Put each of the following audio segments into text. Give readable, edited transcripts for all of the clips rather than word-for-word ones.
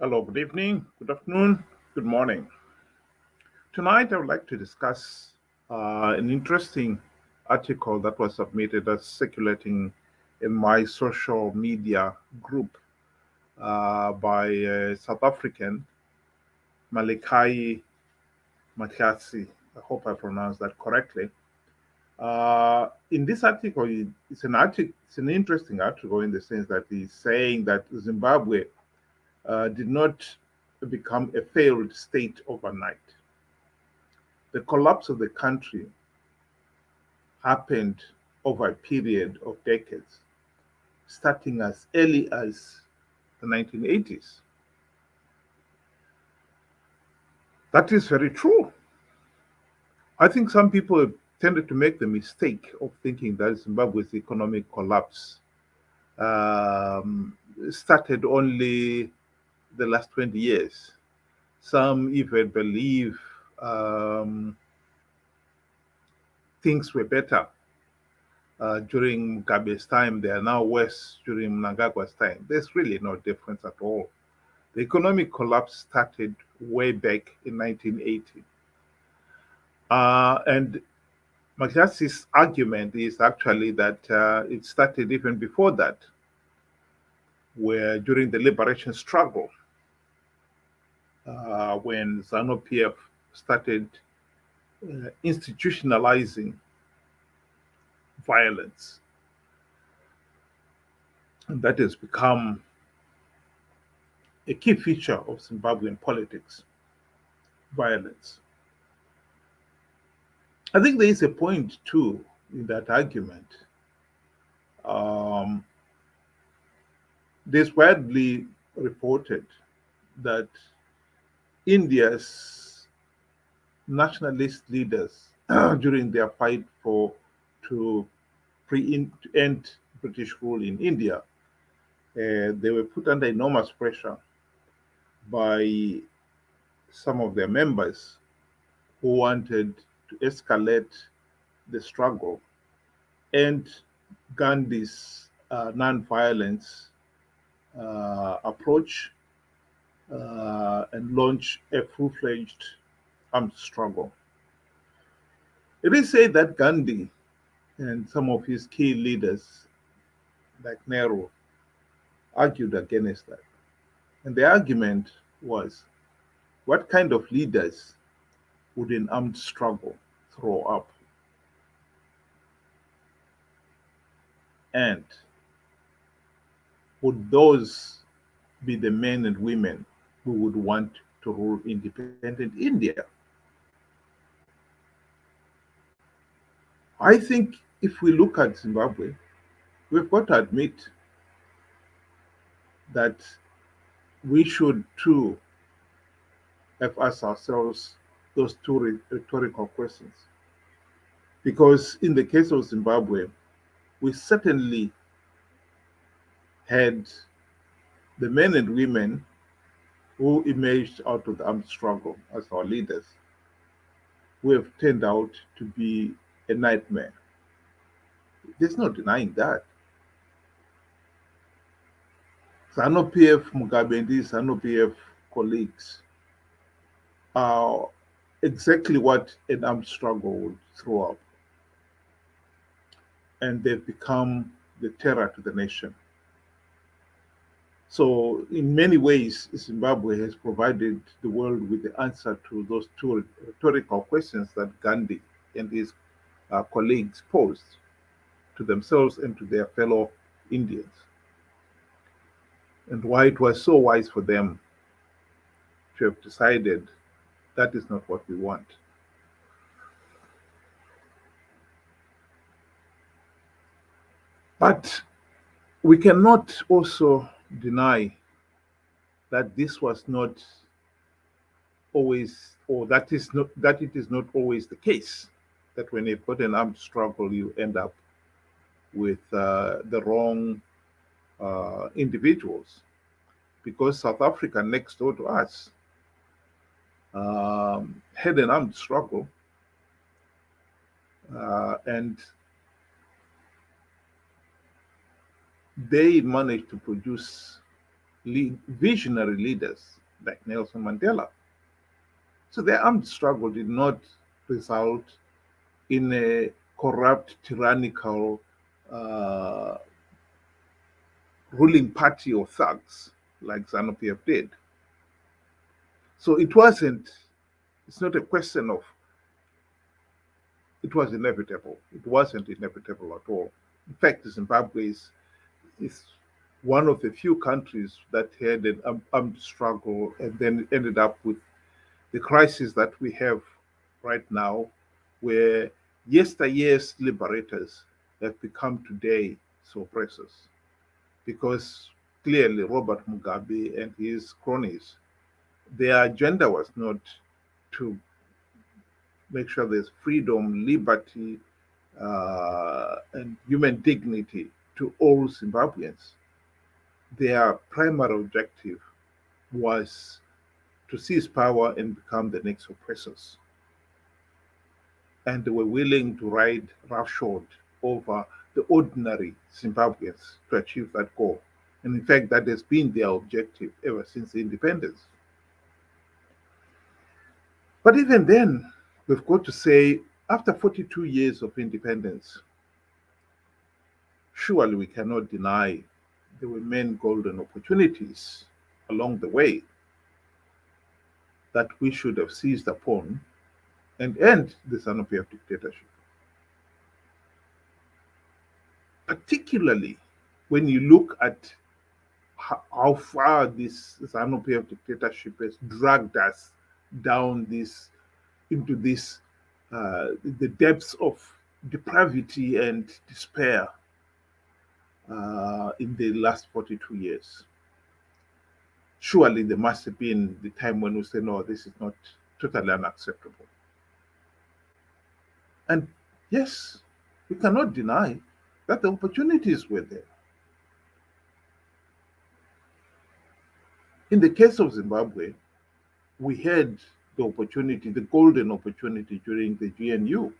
Hello, good evening, good afternoon, good morning. Tonight, I would like to discuss an interesting article that was submitted as circulating in my social media group by South African Malikai Mahlatsi. I hope I pronounced that correctly. In this article, it's an interesting article in the sense that he's saying that Zimbabwe did not become a failed state overnight. The collapse of the country happened over a period of decades, starting as early as the 1980s. That is very true. I think some people have tended to make the mistake of thinking that Zimbabwe's economic collapse um, started only the last 20 years. Some even believe um, things were better during Mugabe's time. They are now worse during Mnangagwa's time. There's really no difference at all. The economic collapse started way back in 1980. And Makiasi's argument is actually that it started even before that, where during the liberation struggle, when ZANU PF started institutionalizing violence, and that has become a key feature of Zimbabwean politics, violence. I think there is a point too in that argument. Um, there's widely reported that India's nationalist leaders, during their fight for to to end British rule in India, they were put under enormous pressure by some of their members who wanted to escalate the struggle and Gandhi's non-violence approach and launch a full-fledged armed struggle. It is said that Gandhi and some of his key leaders, like Nehru, argued against that. And the argument was, what kind of leaders would an armed struggle throw up? And would those be the men and women who would want to rule independent India? I think if we look at Zimbabwe, we've got to admit that we should too have asked ourselves those two rhetorical questions. Because in the case of Zimbabwe, we certainly had the men and women who emerged out of the armed struggle as our leaders, who have turned out to be a nightmare. There's no denying that. ZANU PF, Mugabe and his ZANU PF colleagues are exactly what an armed struggle would throw up. And they've become the terror to the nation. So, in many ways, Zimbabwe has provided the world with the answer to those two rhetorical questions that Gandhi and his colleagues posed to themselves and to their fellow Indians, and why it was so wise for them to have decided that is not what we want. But we cannot also deny that this was not always, or that it is not always the case. That when you've got an armed struggle, you end up with the wrong individuals. Because South Africa, next door to us, had an armed struggle, and they managed to produce visionary leaders like Nelson Mandela. So the armed struggle did not result in a corrupt, tyrannical uh, ruling party or thugs like ZANU PF did. So it's not a question of it was inevitable. It wasn't inevitable at all. In fact, Zimbabwe is one of the few countries that had an armed struggle and then ended up with the crisis that we have right now, where yesteryear's liberators have become today oppressors. Because clearly Robert Mugabe and his cronies, their agenda was not to make sure there's freedom, liberty, and human dignity to all Zimbabweans. Their primary objective was to seize power and become the next oppressors. And they were willing to ride roughshod over the ordinary Zimbabweans to achieve that goal. And in fact, that has been their objective ever since independence. But even then, we've got to say, after 42 years of independence, surely we cannot deny there were many golden opportunities along the way that we should have seized upon and end the ZANU PF dictatorship. Particularly when you look at how far this ZANU PF dictatorship has dragged us down this into this the depths of depravity and despair in the last 42 years. Surely there must have been the time when we say, no, this is not totally unacceptable. And yes, we cannot deny that the opportunities were there. In the case of Zimbabwe, we had the opportunity, the golden opportunity during the GNU,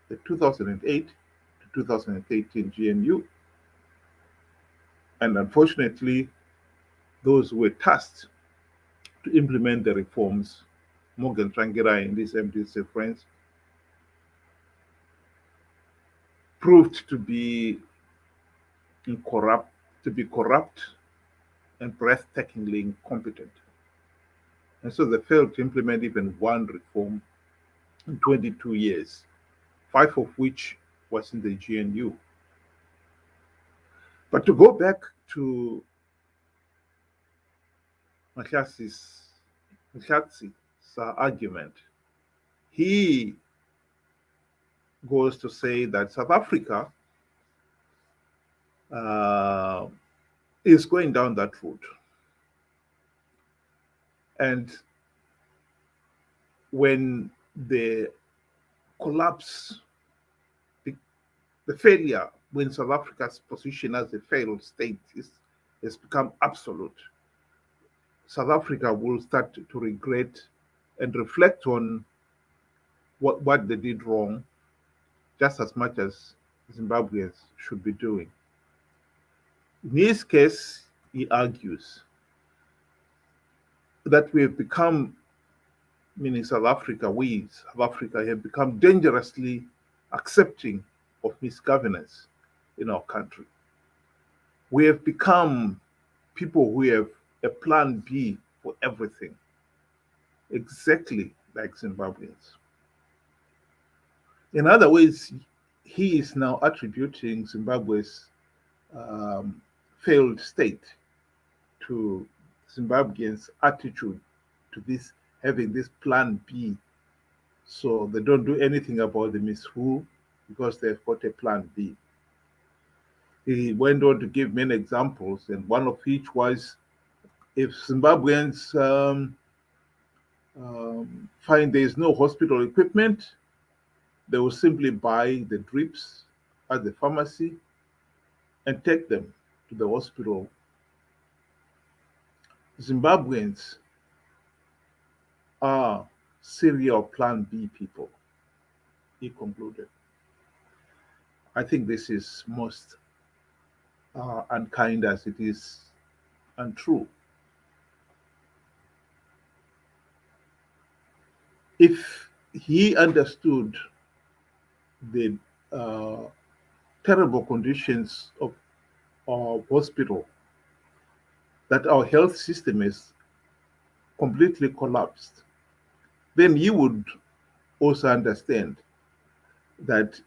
the 2008 to 2013 GNU. And unfortunately, those who were tasked to implement the reforms, Morgan Tsvangirai and his MDC friends, proved to be corrupt and breathtakingly incompetent. And so they failed to implement even one reform in 22 years, 5 of which was in the GNU. But to go back to Mahlatsi's argument, he goes to say that South Africa is going down that route. And when the collapse, the failure, when South Africa's position as a failed state has become absolute, South Africa will start to regret and reflect on what they did wrong, just as much as Zimbabweans should be doing. In his case, he argues that we have become, meaning South Africa, we, South Africa, have become dangerously accepting of misgovernance in our country. We have become people who have a plan B for everything, exactly like Zimbabweans. In other ways, he is now attributing Zimbabwe's failed state to Zimbabweans' attitude to this, having this plan B. So they don't do anything about the misrule because they've got a plan B. He went on to give many examples, and one of which was if Zimbabweans find there is no hospital equipment, they will simply buy the drips at the pharmacy and take them to the hospital. Zimbabweans are serial plan B people, he concluded. I think this is most unkind as it is untrue. if he understood the uh, terrible conditions of our hospital, that our health system is completely collapsed, then he would also understand that,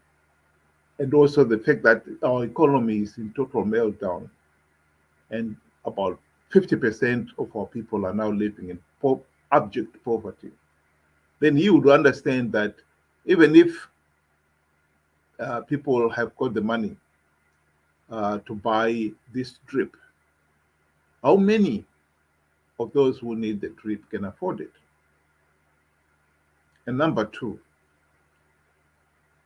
and also the fact that our economy is in total meltdown, and about 50% of our people are now living in abject poverty, then he would understand that even if people have got the money to buy this drip, how many of those who need the drip can afford it? And number two,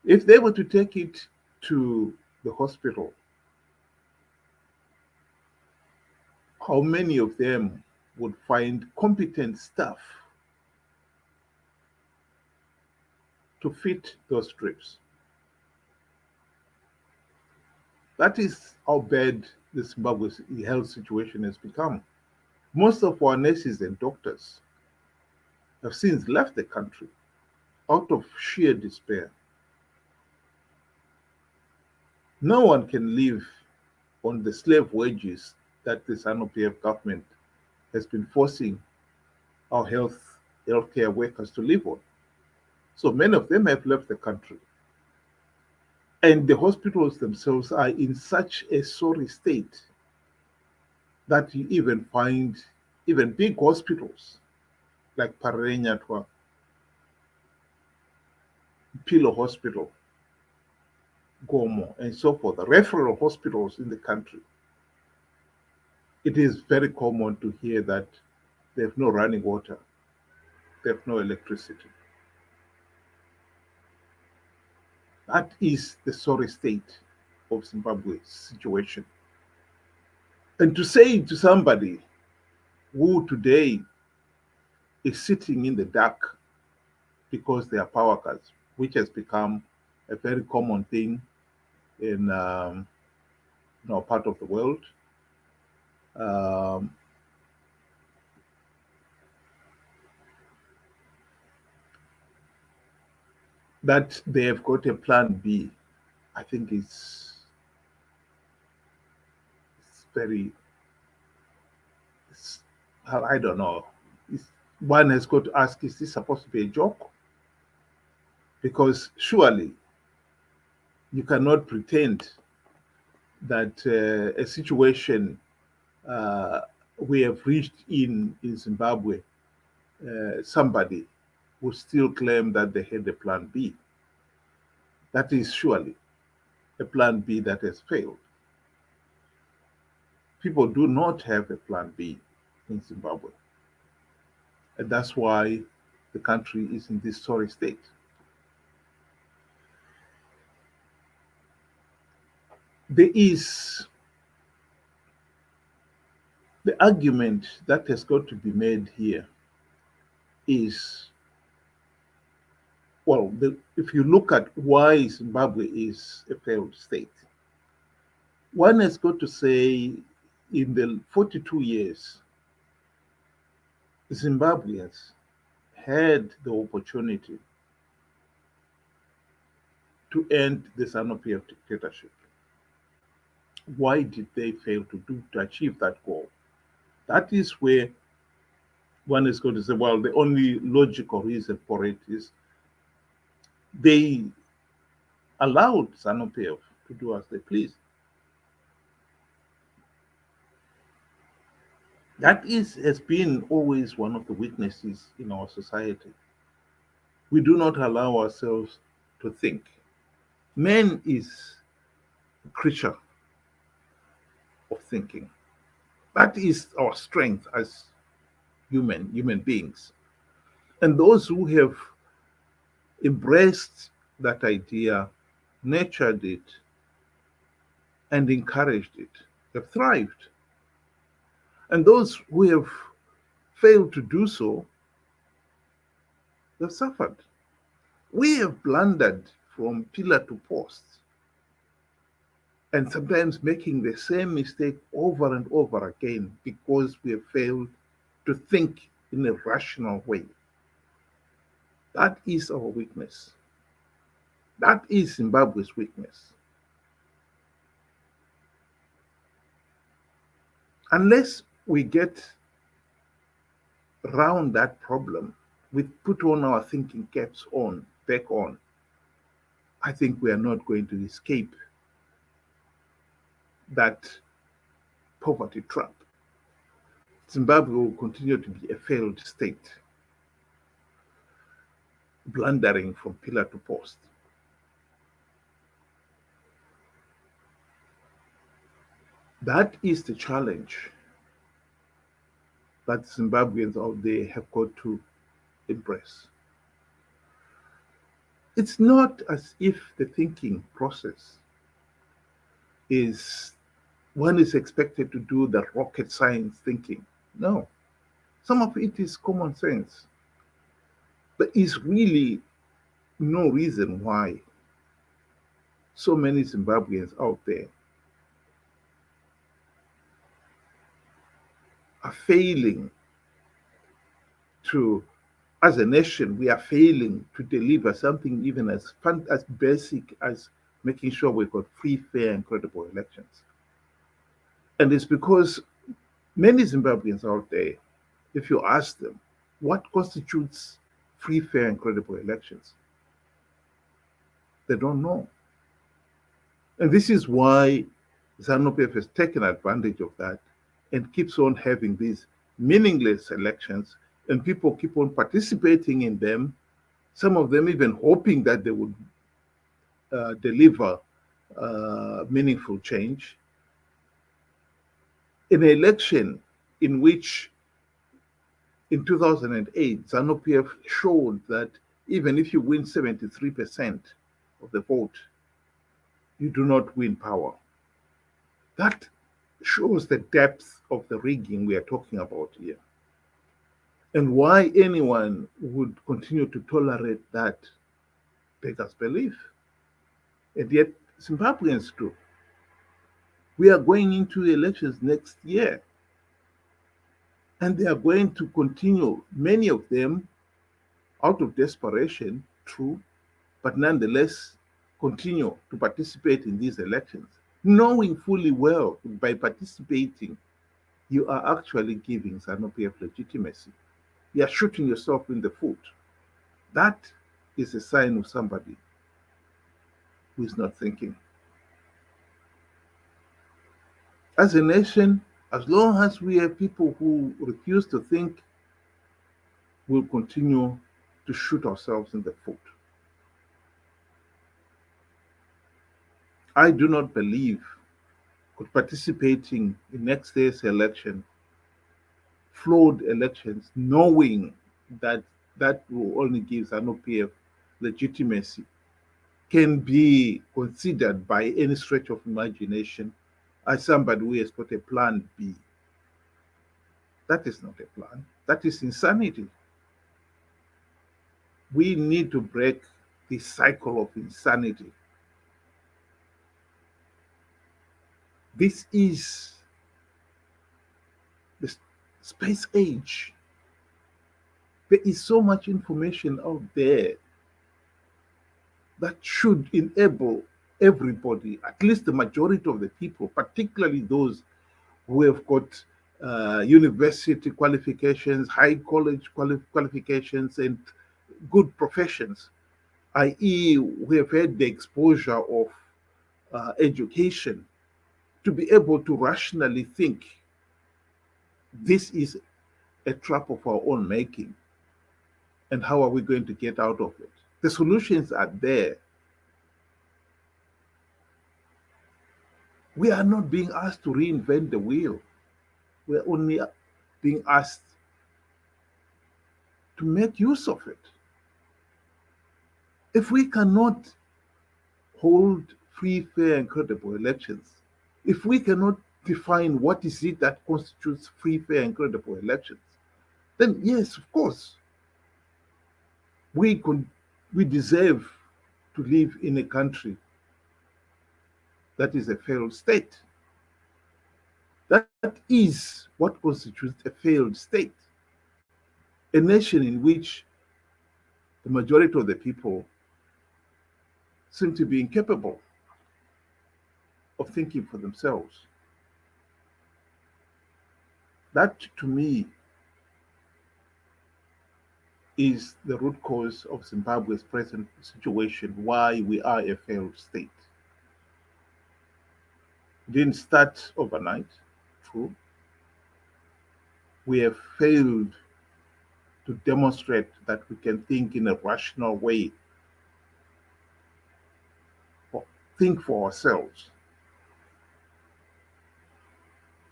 if they were to take it to the hospital, how many of them would find competent staff to fit those drips? That is how bad the Zimbabwe health situation has become. Most of our nurses and doctors have since left the country out of sheer despair. No one can live on the slave wages that the ZANU PF government has been forcing our healthcare workers to live on. So many of them have left the country. And the hospitals themselves are in such a sorry state that you even find even big hospitals like Parenyatwa, Pilo Hospital, Gomo, and so forth, referral hospitals in the country. It is very common to hear that they have no running water, they have no electricity. That is the sorry state of Zimbabwe's situation. And to say to somebody who today is sitting in the dark because they are power cuts, which has become a very common thing in our part of the world, um, that they have got a plan B, I think it's very, I don't know. One has got to ask, is this supposed to be a joke? Because surely you cannot pretend that a situation we have reached in Zimbabwe, somebody would still claim that they had a plan B. That is surely a plan B that has failed. People do not have a plan B in Zimbabwe. And that's why the country is in this sorry state. There is the argument that has got to be made here is, well, if you look at why Zimbabwe is a failed state, one has got to say in the 42 years, Zimbabweans had the opportunity to end the ZANU PF dictatorship. Why did they fail to achieve that goal? That is where one is going to say, well, the only logical reason for it is they allowed ZANU PF to do as they please. That has been always one of the weaknesses in our society. We do not allow ourselves to think. Man is a creature of thinking. That is our strength as human beings. And those who have embraced that idea, nurtured it, and encouraged it have thrived. And those who have failed to do so have suffered. We have blundered from pillar to post, and sometimes making the same mistake over and over again because we have failed to think in a rational way. That is our weakness. That is Zimbabwe's weakness. Unless we get around that problem, we put on our thinking caps on, back on, I think we are not going to escape that poverty trap. Zimbabwe will continue to be a failed state, blundering from pillar to post. That is the challenge that Zimbabweans out there have got to embrace. It's not as if the thinking process is one is expected to do the rocket science thinking. No, some of it is common sense. There is really no reason why so many Zimbabweans out there are failing to, as a nation, we are failing to deliver something even as as basic as making sure we've got free, fair, and credible elections. And it's because many Zimbabweans out there, if you ask them what constitutes free, fair, and credible elections, they don't know. And this is why ZANU PF has taken advantage of that and keeps on having these meaningless elections, and people keep on participating in them, some of them even hoping that they would deliver meaningful change. In an election in which in 2008, ZANU PF showed that even if you win 73% of the vote, you do not win power. That shows the depth of the rigging we are talking about here. And why anyone would continue to tolerate that beggars belief. And yet, Zimbabweans do. We are going into elections next year, and they are going to continue, many of them out of desperation, true, but nonetheless continue to participate in these elections, knowing fully well by participating, you are actually giving ZANU PF legitimacy. You are shooting yourself in the foot. That is a sign of somebody who is not thinking. As a nation, as long as we have people who refuse to think, we'll continue to shoot ourselves in the foot. I do not believe that participating in next year's election, flawed elections, knowing that that will only give ZANU PF legitimacy, can be considered by any stretch of imagination as somebody who has got a plan B. That is not a plan. That is insanity. We need to break the cycle of insanity. This is the space age. There is so much information out there that should enable everybody, at least the majority of the people, particularly those who have got university qualifications, high college qualifications, and good professions, i.e., we have had the exposure of education, to be able to rationally think this is a trap of our own making, and how are we going to get out of it? The solutions are there. We are not being asked to reinvent the wheel. We're only being asked to make use of it. If we cannot hold free, fair, and credible elections, if we cannot define what is it that constitutes free, fair, and credible elections, then yes, of course, we deserve to live in a country that is a failed state. That is what constitutes a failed state. A nation in which the majority of the people seem to be incapable of thinking for themselves. That, to me, is the root cause of Zimbabwe's present situation, why we are a failed state. It didn't start overnight, true. We have failed to demonstrate that we can think in a rational way, or think for ourselves.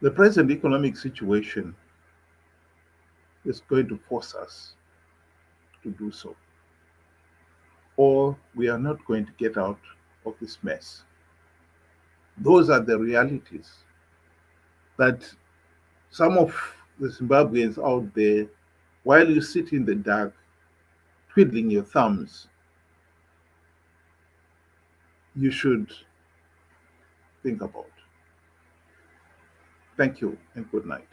The present economic situation is going to force us to do so, or we are not going to get out of this mess. Those are the realities that some of the Zimbabweans out there, while you sit in the dark, twiddling your thumbs, you should think about. Thank you and good night.